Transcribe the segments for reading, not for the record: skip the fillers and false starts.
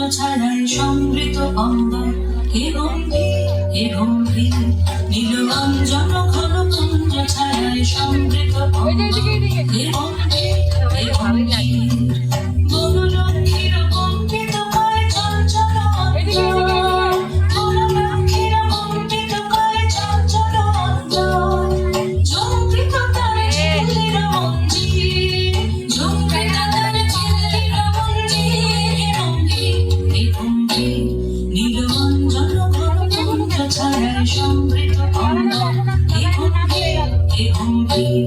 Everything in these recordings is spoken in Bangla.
ছাড়াই সমৃত অঙ্গন হে গম্ভীর হে গম্ভীর নীলরঞ্জন ঘন কুঞ্জ ছাড়াই সমৃত অঙ্গন হে গম্ভীর হে গম্ভীর বনলক্ষ্মীর কম্পিত কয় চঞ্চল অঞ্জন বনলক্ষ্মীর কম্পিত কয় চঞ্চল অঞ্জন ঝঙ্কৃত তার ঝিল্লির মঞ্জির ঝঙ্কৃত তার ঝিল্লির মঞ্জির হে গম্ভীর হে গম্ভীর নীলরঞ্জন ঘন কুঞ্জ ছাড়াই সমৃত অঙ্গন হে গম্ভীর হে গম্ভীর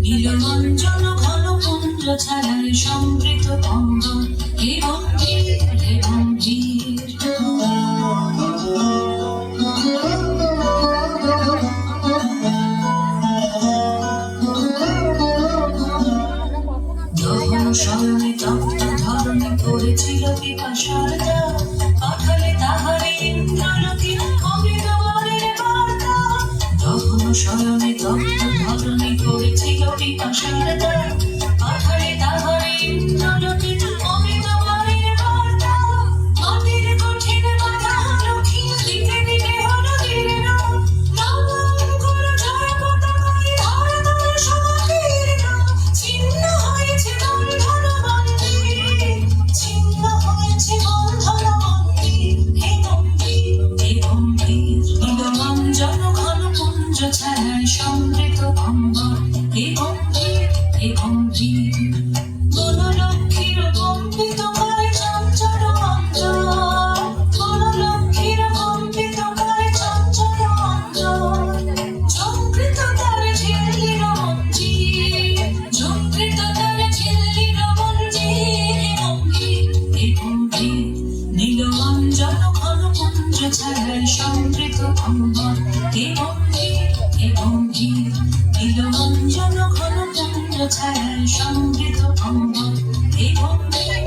নীলরঞ্জন ঘন কুঞ্জ ছাড়াই সমৃত অঙ্গন হে গম্ভীর হে গম্ভীর দহন শয়নে তপ্ত ধরণী পড়েছিল পিপাসার দাগ পাঠালে তাহারে ইন্দ্রলোকে অমৃত বরের বার্তা দহন শয়নে তপ্ত ধরণী পড়েছিল পিপাসার দাগ পাঠালে তাহারে ইন্দ্রলোকে অমৃত বরের বার্তা মাটির কঠিন বাধা লক্ষ্মী দিতে দিতে হলো দীর্ণ নবঙ্কুর জয় পতাকায় ধরাতল সংকীর্ণ ছিন্ন হয়েছে বন্ধন মন্দির ছিন্ন হয়েছে বন্ধন মন্দির হে গম্ভীর হে গম্ভীর নীলরঞ্জন ঘন কুঞ্জ ছাড়াই সমৃত অঙ্গন হে গম্ভীর হে গম্ভীর বনলক্ষ্মীর কম্পিত কয় চঞ্চল অঞ্জন বনলক্ষ্মীর কম্পিত কয় চঞ্চল অঞ্জন ঝঙ্কৃত তার ঝিল্লির মঞ্জির ঝঙ্কৃত তার ঝিল্লির মঞ্জির হে গম্ভীর হে গম্ভীর নীলরঞ্জন ঘন কুঞ্জ ছাড়াই সমৃত অঙ্গন হে গম্ভীর হে গম্ভীর নীলরঞ্জন ঘন কুঞ্জ ছাড়াই সমৃত অঙ্গন হে গম্ভীর